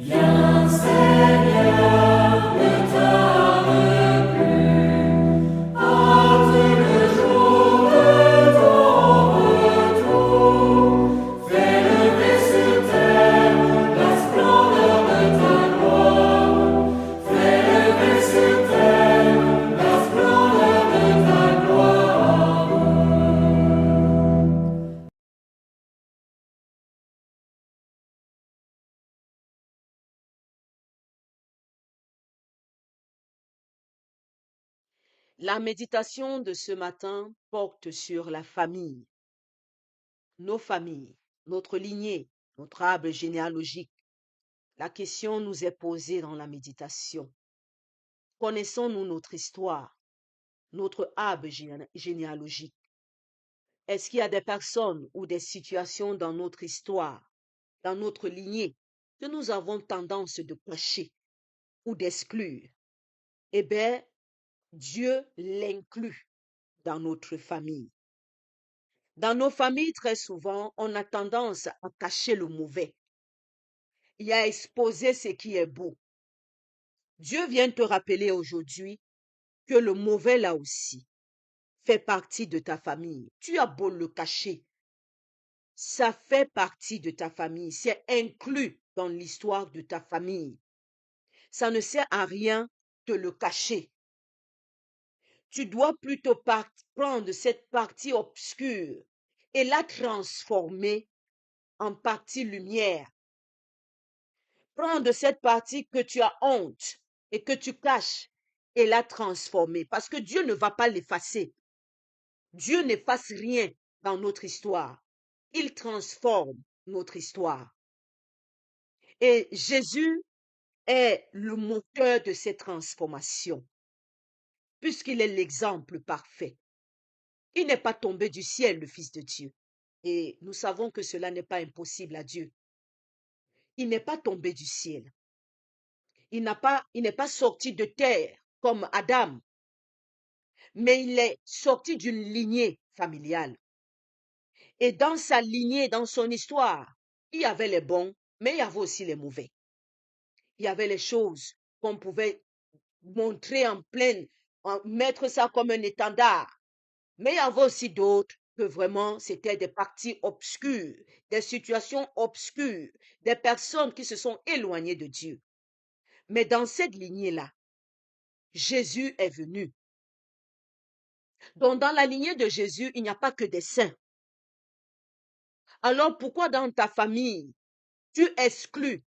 Viens Seigneur, ne tarde plus, hâte le jour de ton retour. Fais lever sur terre la splendeur de ta gloire. Fais lever sur terre la splendeur de ta gloire. La méditation de ce matin porte sur la famille, nos familles, notre lignée, notre arbre généalogique. La question nous est posée dans la méditation. Connaissons-nous notre histoire, notre arbre généalogique? Est-ce qu'il y a des personnes ou des situations dans notre histoire, dans notre lignée, que nous avons tendance de cacher ou d'exclure? Eh bien, Dieu l'inclut dans notre famille. Dans nos familles, très souvent, on a tendance à cacher le mauvais et à exposer ce qui est beau. Dieu vient te rappeler aujourd'hui que le mauvais, là aussi, fait partie de ta famille. Tu as beau le cacher, ça fait partie de ta famille, c'est inclus dans l'histoire de ta famille. Ça ne sert à rien de le cacher. Tu dois plutôt prendre cette partie obscure et la transformer en partie lumière. Prendre cette partie que tu as honte et que tu caches et la transformer. Parce que Dieu ne va pas l'effacer. Dieu n'efface rien dans notre histoire. Il transforme notre histoire. Et Jésus est le moteur de cette transformation, puisqu'il est l'exemple parfait. Il n'est pas tombé du ciel, le Fils de Dieu. Et nous savons que cela n'est pas impossible à Dieu. Il n'est pas tombé du ciel. Il n'est pas sorti de terre comme Adam, mais il est sorti d'une lignée familiale. Et dans sa lignée, dans son histoire, il y avait les bons, mais il y avait aussi les mauvais. Il y avait les choses qu'on pouvait montrer en pleine, mettre ça comme un étendard. Mais il y avait aussi d'autres que vraiment c'était des parties obscures, des situations obscures, des personnes qui se sont éloignées de Dieu. Mais dans cette lignée-là, Jésus est venu. Donc dans la lignée de Jésus, il n'y a pas que des saints. Alors pourquoi dans ta famille, tu exclus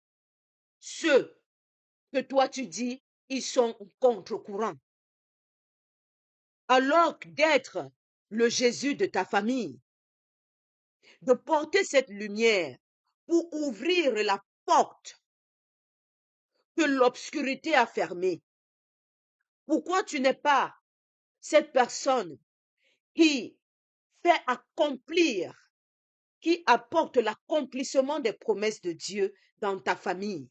ceux que toi tu dis, ils sont contre-courant? Alors d'être le Jésus de ta famille, de porter cette lumière pour ouvrir la porte que l'obscurité a fermée. Pourquoi tu n'es pas cette personne qui fait accomplir, qui apporte l'accomplissement des promesses de Dieu dans ta famille,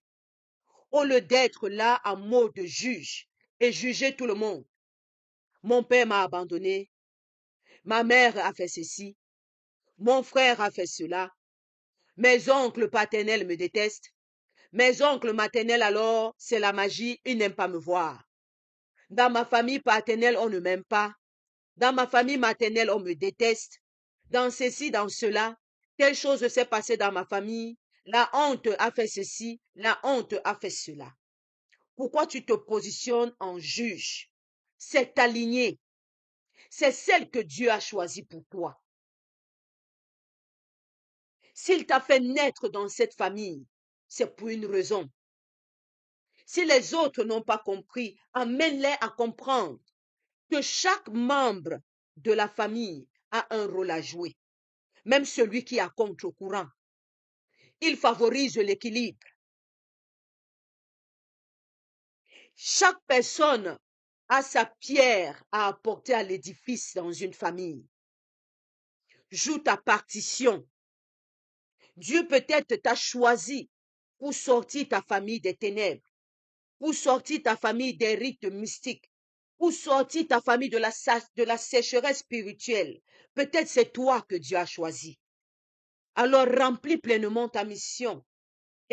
au lieu d'être là en mode juge et juger tout le monde? Mon père m'a abandonné, ma mère a fait ceci, mon frère a fait cela, mes oncles paternels me détestent, mes oncles maternels alors, c'est la magie, ils n'aiment pas me voir. Dans ma famille paternelle, on ne m'aime pas. Dans ma famille maternelle, on me déteste. Dans ceci, dans cela, telle chose s'est passée dans ma famille. La honte a fait ceci, la honte a fait cela. Pourquoi tu te positionnes en juge? C'est ta lignée. C'est celle que Dieu a choisie pour toi. S'il t'a fait naître dans cette famille, c'est pour une raison. Si les autres n'ont pas compris, amène-les à comprendre que chaque membre de la famille a un rôle à jouer, même celui qui est à contre-courant. Il favorise l'équilibre. Chaque personne a sa pierre à apporter à l'édifice dans une famille. Joue ta partition. Dieu peut-être t'a choisi pour sortir ta famille des ténèbres, pour sortir ta famille des rites mystiques, pour sortir ta famille de la sécheresse spirituelle. Peut-être c'est toi que Dieu a choisi. Alors remplis pleinement ta mission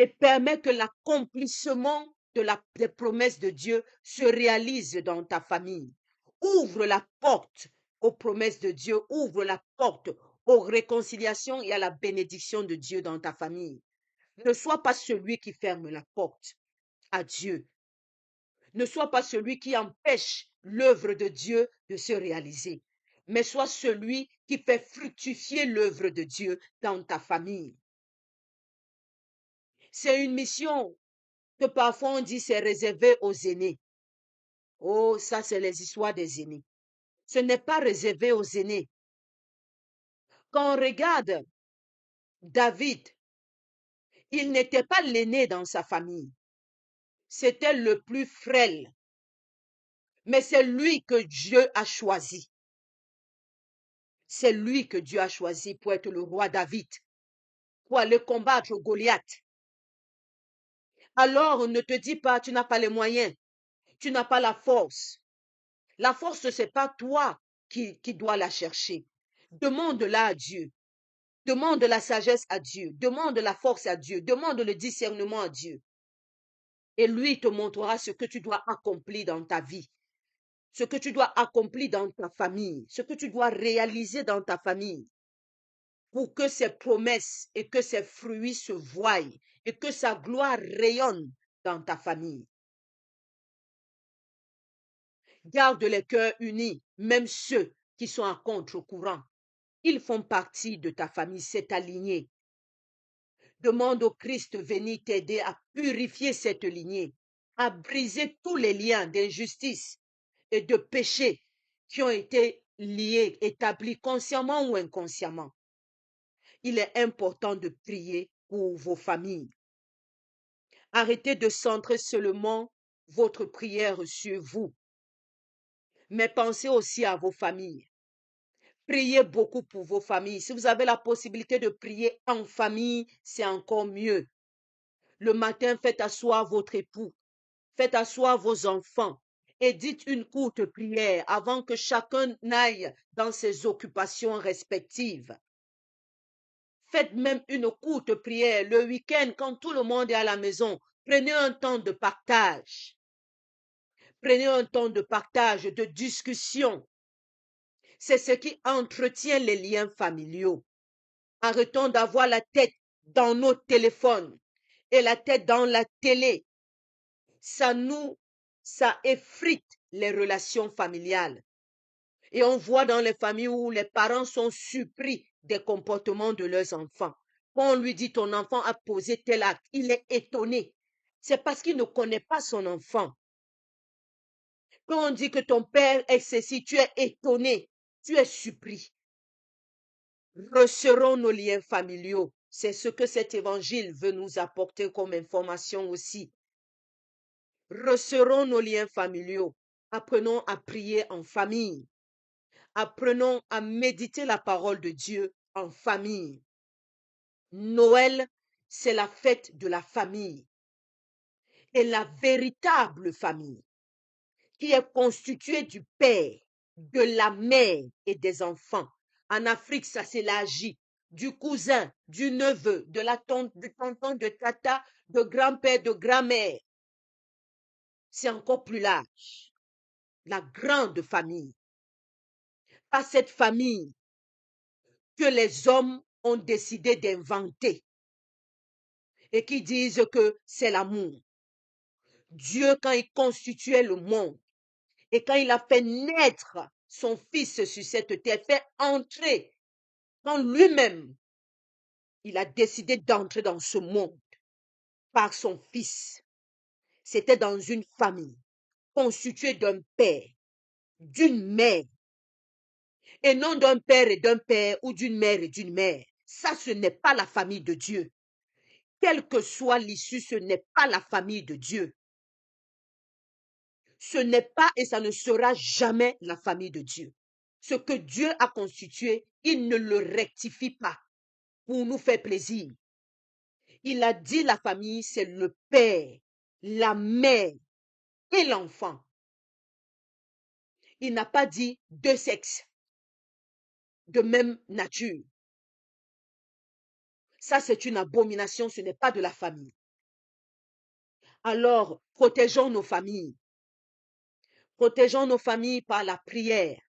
et permet que l'accomplissement des promesses de Dieu se réalise dans ta famille. Ouvre la porte aux promesses de Dieu, ouvre la porte aux réconciliations et à la bénédiction de Dieu dans ta famille. Ne sois pas celui qui ferme la porte à Dieu. Ne sois pas celui qui empêche l'œuvre de Dieu de se réaliser, mais sois celui qui fait fructifier l'œuvre de Dieu dans ta famille. C'est une mission que parfois on dit c'est réservé aux aînés. Oh, ça c'est les histoires des aînés. Ce n'est pas réservé aux aînés. Quand on regarde David, il n'était pas l'aîné dans sa famille. C'était le plus frêle. Mais c'est lui que Dieu a choisi. C'est lui que Dieu a choisi pour être le roi David, pour aller combattre Goliath. Alors ne te dis pas, tu n'as pas les moyens, tu n'as pas la force. La force, ce n'est pas toi qui dois la chercher. Demande-la à Dieu. Demande la sagesse à Dieu. Demande la force à Dieu. Demande le discernement à Dieu. Et lui te montrera ce que tu dois accomplir dans ta vie, ce que tu dois accomplir dans ta famille, ce que tu dois réaliser dans ta famille pour que ses promesses et que ses fruits se voient et que sa gloire rayonne dans ta famille. Garde les cœurs unis, même ceux qui sont à contre-courant. Ils font partie de ta famille, c'est ta lignée. Demande au Christ de venir t'aider à purifier cette lignée, à briser tous les liens d'injustice et de péché qui ont été liés, établis consciemment ou inconsciemment. Il est important de prier pour vos familles. Arrêtez de centrer seulement votre prière sur vous, mais pensez aussi à vos familles. Priez beaucoup pour vos familles. Si vous avez la possibilité de prier en famille, c'est encore mieux. Le matin, faites asseoir votre époux, faites asseoir vos enfants et dites une courte prière avant que chacun n'aille dans ses occupations respectives. Faites même une courte prière le week-end quand tout le monde est à la maison. Prenez un temps de partage. Prenez un temps de partage, de discussion. C'est ce qui entretient les liens familiaux. Arrêtons d'avoir la tête dans nos téléphones et la tête dans la télé. Ça effrite les relations familiales. Et on voit dans les familles où les parents sont surpris des comportements de leurs enfants. Quand on lui dit ton enfant a posé tel acte, il est étonné. C'est parce qu'il ne connaît pas son enfant. Quand on dit que ton père est ceci, tu es étonné, tu es surpris. Resserrons nos liens familiaux. C'est ce que cet évangile veut nous apporter comme information aussi. Resserrons nos liens familiaux. Apprenons à prier en famille. Apprenons à méditer la parole de Dieu en famille. Noël, c'est la fête de la famille. Et la véritable famille, qui est constituée du père, de la mère et des enfants. En Afrique, ça s'élargit du cousin, du neveu, de la tante, du tonton, de tata, de grand-père, de grand-mère. C'est encore plus large. La grande famille. Pas cette famille que les hommes ont décidé d'inventer et qui disent que c'est l'amour. Dieu, quand il constituait le monde et quand il a fait naître son fils sur cette terre, fait entrer quand lui-même, il a décidé d'entrer dans ce monde par son fils. C'était dans une famille constituée d'un père, d'une mère, et non d'un père et d'un père ou d'une mère et d'une mère. Ça, ce n'est pas la famille de Dieu. Quelle que soit l'issue, ce n'est pas la famille de Dieu. Ce n'est pas et ça ne sera jamais la famille de Dieu. Ce que Dieu a constitué, il ne le rectifie pas pour nous faire plaisir. Il a dit la famille, c'est le père, la mère et l'enfant. Il n'a pas dit deux sexes de même nature. Ça, c'est une abomination, ce n'est pas de la famille. Alors, protégeons nos familles. Protégeons nos familles par la prière.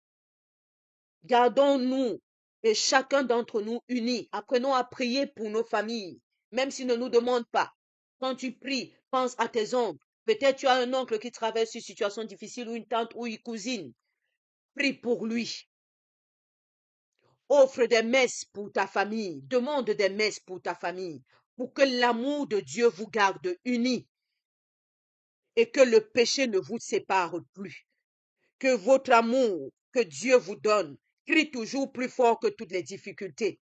Gardons-nous et chacun d'entre nous unis. Apprenons à prier pour nos familles, même s'ils ne nous demandent pas. Quand tu pries, pense à tes oncles. Peut-être tu as un oncle qui traverse une situation difficile ou une tante ou une cousine. Prie pour lui. Offre des messes pour ta famille. Demande des messes pour ta famille. Pour que l'amour de Dieu vous garde unis et que le péché ne vous sépare plus. Que votre amour que Dieu vous donne crie toujours plus fort que toutes les difficultés.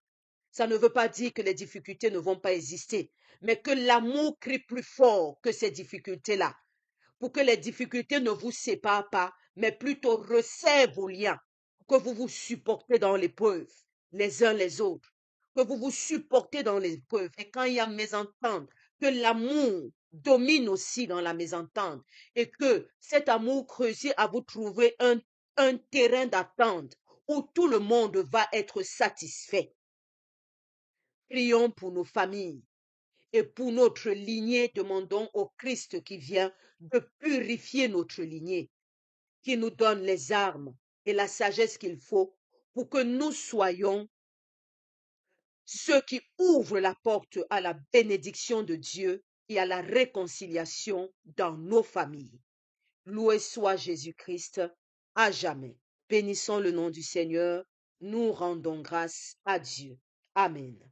Ça ne veut pas dire que les difficultés ne vont pas exister, mais que l'amour crie plus fort que ces difficultés-là, pour que les difficultés ne vous séparent pas, mais plutôt resserrent vos liens, que vous vous supportez dans l'épreuve, les uns les autres, que vous vous supportez dans l'épreuve. Et quand il y a mésentente, que l'amour domine aussi dans la mésentente et que cet amour réussit à vous trouver un terrain d'attente où tout le monde va être satisfait. Prions pour nos familles et pour notre lignée. Demandons au Christ qui vient de purifier notre lignée, qui nous donne les armes et la sagesse qu'il faut pour que nous soyons ceux qui ouvrent la porte à la bénédiction de Dieu et à la réconciliation dans nos familles. Loué soit Jésus-Christ à jamais. Bénissons le nom du Seigneur. Nous rendons grâce à Dieu. Amen.